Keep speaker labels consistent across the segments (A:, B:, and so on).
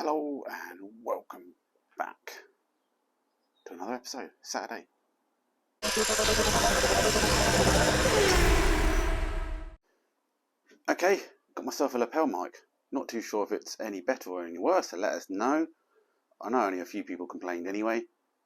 A: Hello and welcome back to another episode, Saturday. Okay, got myself a lapel mic. Not too sure if it's any better or any worse, so let us know. I know only a few people complained anyway,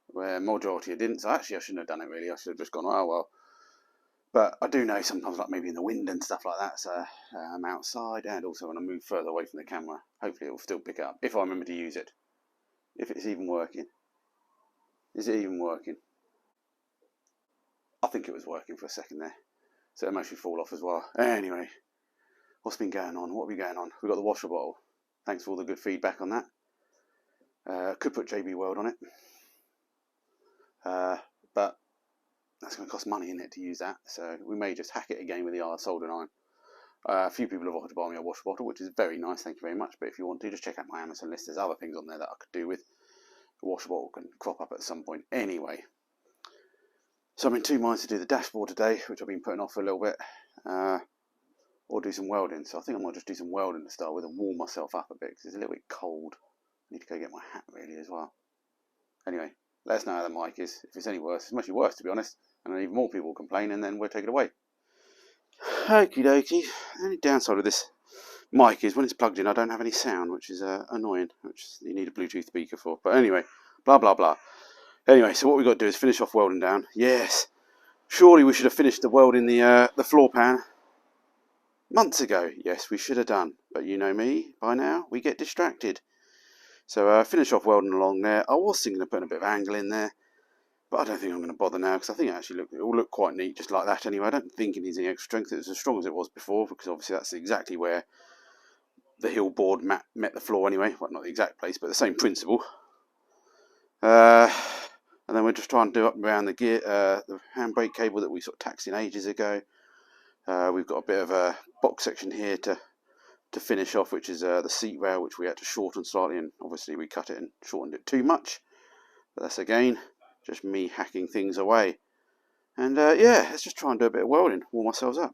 A: where majority didn't, so actually I shouldn't have done it really. I should have just gone, oh well. But I do know sometimes, like maybe in the wind and stuff like that, so I'm outside, and also when I move further away from the camera, hopefully it will still pick up, if I remember to use it. If it's even working. Is it even working? I think it was working for a second there. So it makes me fall off as well. Anyway, what's been going on? What are we going on? We've got the washer bottle. Thanks for all the good feedback on that. Could put JB Weld on it. But that's going to cost money in it to use that. So we may just hack it again with the soldering iron. A few people have offered to buy me a washer bottle, which is very nice. Thank you very much. But if you want to, just check out my Amazon list. There's other things on there that I could do with. The washer bottle can crop up at some point anyway. So I'm in two minds to do the dashboard today, which I've been putting off for a little bit, or do some welding. So I think I might just do some welding to start with and warm myself up a bit, because it's a little bit cold. I need to go get my hat really as well. Anyway, let us know how the mic is. If it's any worse, it's much worse to be honest, and then even more people complain, and then we'll take it away. Okie dokie. The only downside of this mic is when it's plugged in I don't have any sound, which is annoying, which you need a Bluetooth speaker for. But anyway, blah blah blah. Anyway, so what we've got to do is finish off welding down. Yes, surely we should have finished the welding the floor pan months ago. Yes, we should have done. But you know me, by now, we get distracted. So finish off welding along there. I was thinking of putting a bit of angle in there, but I don't think I'm going to bother now, because I think it will look quite neat just like that anyway. I don't think it needs any extra strength. It's as strong as it was before, because obviously that's exactly where the heel board met the floor anyway. Well, not the exact place, but the same principle. And then we're just trying to do up around the gear, the handbrake cable that we sort of taxed in ages ago. We've got a bit of a box section here to finish off, which is the seat rail, which we had to shorten slightly, and obviously we cut it and shortened it too much. But that's again just me hacking things away. And yeah, let's just try and do a bit of welding, warm ourselves up.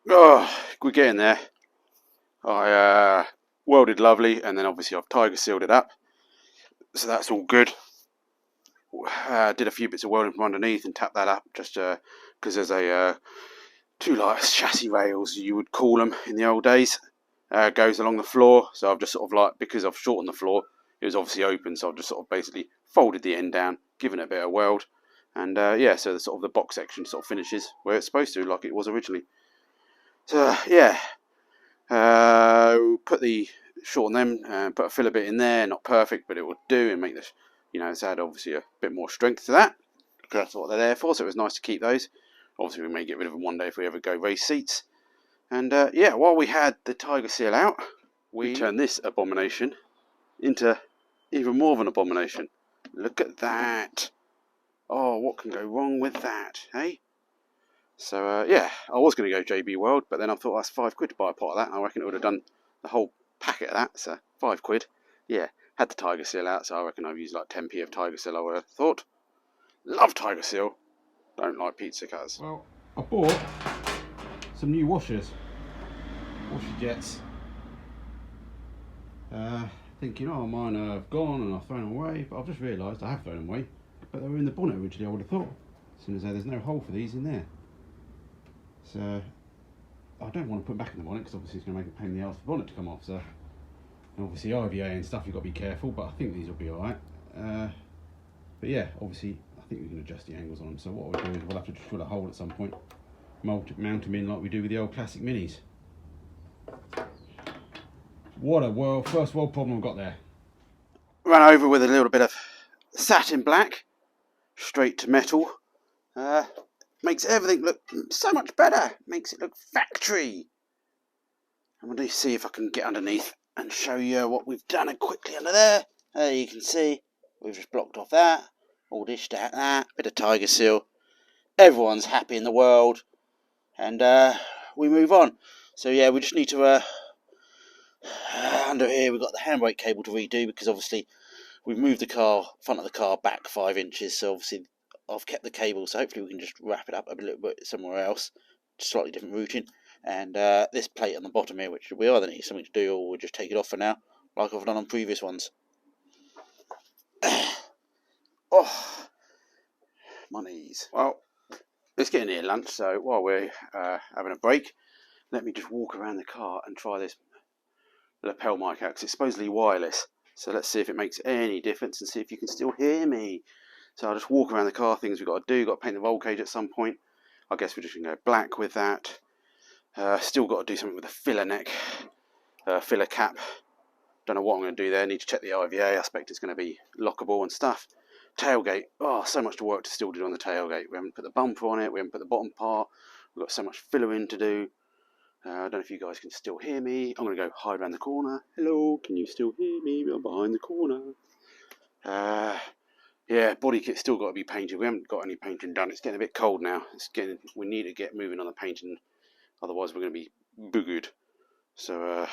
A: Oh, we're getting there. I welded lovely, and then obviously I've tiger sealed it up, so that's all good. Did a few bits of welding from underneath and tapped that up, just because there's a two chassis rails, you would call them in the old days, goes along the floor. So I've just sort of because I've shortened the floor, it was obviously open, so I've just sort of basically folded the end down, given it a bit of weld, and yeah, so the sort of the box section sort of finishes where it's supposed to, like it was originally. So yeah, shorten them, put a filler bit in there, not perfect, but it will do, and make this, it's add obviously a bit more strength to that, because that's what they're there for. So it was nice to keep those. Obviously we may get rid of them one day if we ever go race seats. And yeah, while we had the tiger seal out, we turn this abomination into even more of an abomination. Look at that. Oh, what can go wrong with that, hey? So, yeah, I was going to go JB World, but then I thought that's £5 to buy a pot of that, and I reckon it would have done the whole packet of that, so £5. Yeah, had the Tiger Seal out, so I reckon I've used like 10p of Tiger Seal, I would have thought. Love Tiger Seal, don't like pizza cutters. Well, I bought some new washers, washer jets. Thinking, oh, mine have gone and I've thrown them away, but I've just realised I have thrown them away, but they were in the bonnet originally, I would have thought, as soon as there's no hole for these in there. So I don't want to put them back in the bonnet because obviously it's going to make a pain in the arse for the bonnet to come off. So, and obviously IVA and stuff, you've got to be careful, but I think these will be alright. But yeah, obviously I think we can adjust the angles on them. So what we'll do is we'll have to drill a hole at some point, mount them in like we do with the old classic minis. What a first world problem we've got there. Run over with a little bit of satin black, straight to metal. Makes everything look so much better. Makes it look factory. I'm going to see if I can get underneath and show you what we've done quickly under there. There you can see we've just blocked off that. All dished out that. Bit of Tiger Seal. Everyone's happy in the world. And we move on. So yeah, we just need to... under here we've got the handbrake cable to redo because obviously we've moved the front of the car back 5 inches. So obviously I've kept the cable, so hopefully we can just wrap it up a little bit somewhere else, slightly different routing. And this plate on the bottom here, which we either need something to do or we'll just take it off for now, like I've done on previous ones. Oh, my knees. Well, it's getting near lunch, so while we're having a break, let me just walk around the car and try this lapel mic out, because it's supposedly wireless. So let's see if it makes any difference and see if you can still hear me. So I'll just walk around the car, things we've got to do. Got to paint the roll cage at some point. I guess we're just going to go black with that. Still got to do something with the filler neck, filler cap. Don't know what I'm going to do there. Need to check the IVA. I expect it's going to be lockable and stuff. Tailgate. Oh, so much work to still do on the tailgate. We haven't put the bumper on it. We haven't put the bottom part. We've got so much filler in to do. I don't know if you guys can still hear me. I'm going to go hide around the corner. Hello, can you still hear me? I'm behind the corner. Yeah, body kit's still got to be painted. We haven't got any painting done. It's getting a bit cold now. We need to get moving on the painting, otherwise we're going to be boogered. So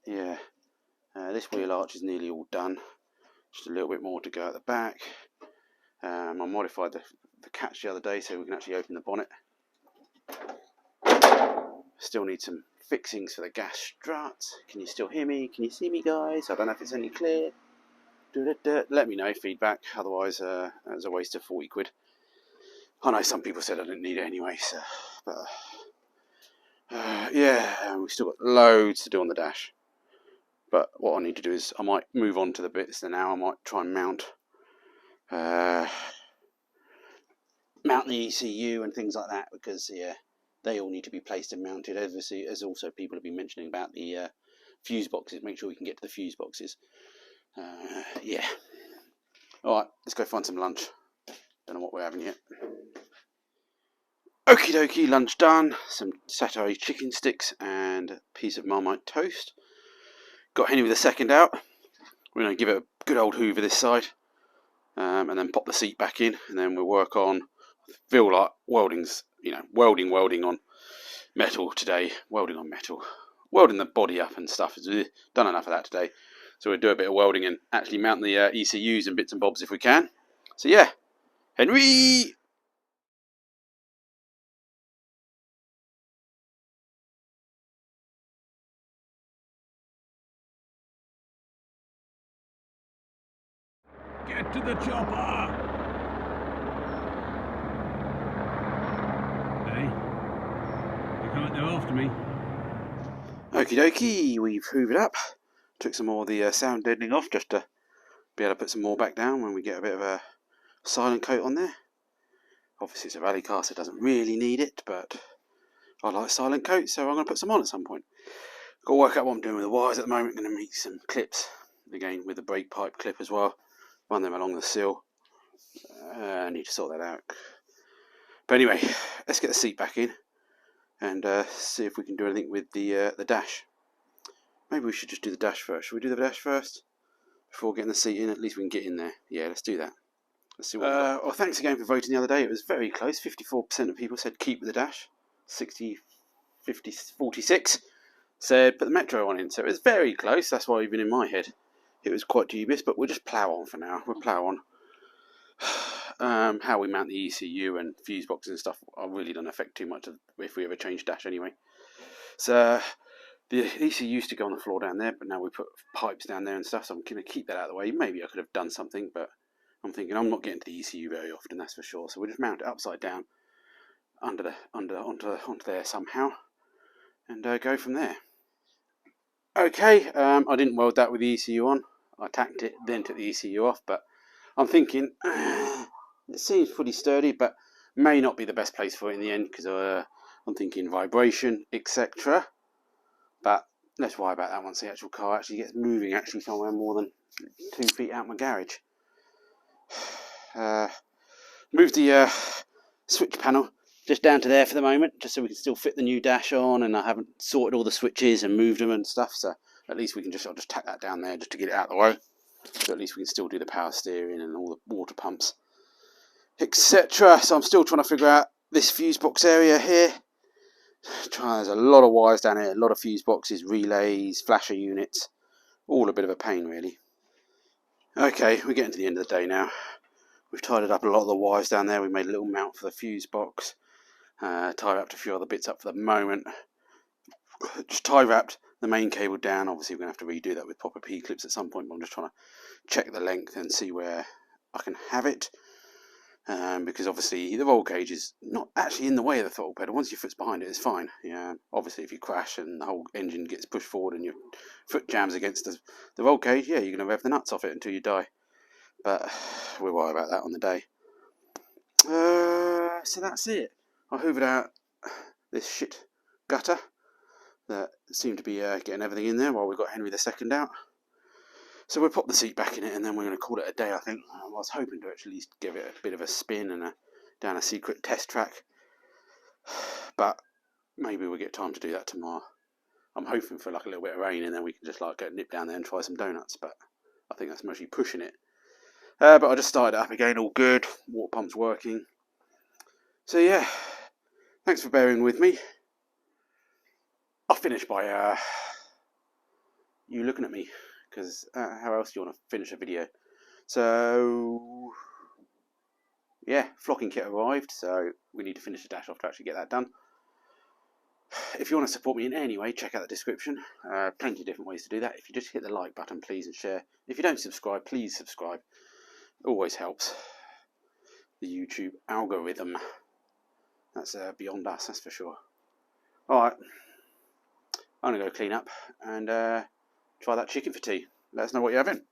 A: yeah, this wheel arch is nearly all done. Just a little bit more to go at the back. I modified the catch the other day so we can actually open the bonnet. Still need some fixings for the gas struts. Can you still hear me? Can you see me, guys? I don't know if it's any clear. Let me know, feedback, otherwise it's a waste of 40 quid. I know some people said I didn't need it anyway, so, but yeah, we've still got loads to do on the dash. But what I need to do is I might move on to the bits that now I might try and mount the ECU and things like that, because yeah, they all need to be placed and mounted. Obviously, as also people have been mentioning about the fuse boxes, make sure we can get to the fuse boxes. Yeah. Alright, let's go find some lunch. Don't know what we're having yet. Okie dokie, lunch done. Some satay chicken sticks and a piece of Marmite toast. Got Henry the second out. We're going to give it a good old hoover this side. And then pop the seat back in. And then we'll work on, feel like welding's, welding on metal today. Welding on metal. Welding the body up and stuff. Done enough of that today. So we'll do a bit of welding and actually mount the ECUs and bits and bobs if we can. So yeah, Henry! Get to the chopper! Hey, you can't go after me. Okie dokie, we've hoovered up. Took some more of the sound deadening off just to be able to put some more back down when we get a bit of a silent coat on there. Obviously it's a rally car, so it doesn't really need it, but I like silent coat, so I'm going to put some on at some point. Got to work out what I'm doing with the wires at the moment. I'm going to make some clips, again with the brake pipe clip as well. Run them along the seal. I need to sort that out. But anyway, let's get the seat back in and see if we can do anything with the dash. Maybe we should just do the dash first. Should we do the dash first before getting the seat in? At least we can get in there. Yeah, let's do that. Let's see what. Well, thanks again for voting the other day. It was very close. 54% of people said keep with the dash. 46 said put the Metro on in. So it was very close. That's why even in my head it was quite dubious. But we'll just plough on for now. We'll plough on. How we mount the ECU and fuse boxes and stuff really don't affect too much if we ever change dash anyway. So the ECU used to go on the floor down there, but now we put pipes down there and stuff, so I'm going to keep that out of the way. Maybe I could have done something, but I'm thinking I'm not getting to the ECU very often, that's for sure. So we'll just mount it upside down onto there somehow and go from there. Okay, I didn't weld that with the ECU on. I tacked it, then took the ECU off, but I'm thinking it seems pretty sturdy, but may not be the best place for it in the end because I'm thinking vibration, etc. But let's worry about that once the actual car actually gets moving, actually somewhere more than 2 feet out my garage. Move the switch panel just down to there for the moment, just so we can still fit the new dash on, and I haven't sorted all the switches and moved them and stuff, so at least we can I'll just tack that down there just to get it out of the way. So at least we can still do the power steering and all the water pumps, etc. So I'm still trying to figure out this fuse box area here. There's a lot of wires down here, a lot of fuse boxes, relays, flasher units, all a bit of a pain really. Okay, we're getting to the end of the day now. We've tidied up a lot of the wires down there. We made a little mount for the fuse box, tie wrapped a few other bits up for the moment. Just tie wrapped the main cable down. Obviously we're going to have to redo that with proper P-clips at some point, but I'm just trying to check the length and see where I can have it. Because obviously the roll cage is not actually in the way of the throttle pedal. Once your foot's behind it, it's fine. Yeah. Obviously, if you crash and the whole engine gets pushed forward and your foot jams against the roll cage, yeah, you're going to rev the nuts off it until you die. But we'll worry about that on the day. So that's it. I hoovered out this shit gutter that seemed to be getting everything in there while we got Henry II out. So we'll pop the seat back in it and then we're going to call it a day, I think. I was hoping to actually give it a bit of a spin and down a secret test track. But maybe we'll get time to do that tomorrow. I'm hoping for like a little bit of rain and then we can just like go nip down there and try some donuts. But I think that's mostly pushing it. But I just started it up again, all good. Water pump's working. So yeah, thanks for bearing with me. I'll finish by you looking at me. Because how else do you want to finish a video? So yeah, flocking kit arrived, so we need to finish the dash off to actually get that done. If you want to support me in any way, check out the description. Plenty of different ways to do that. If you just hit the like button, please, and share. If you don't subscribe, please subscribe. It always helps. The YouTube algorithm. That's beyond us, that's for sure. Alright, I'm going to go clean up and try that chicken for tea. Let us know what you're having.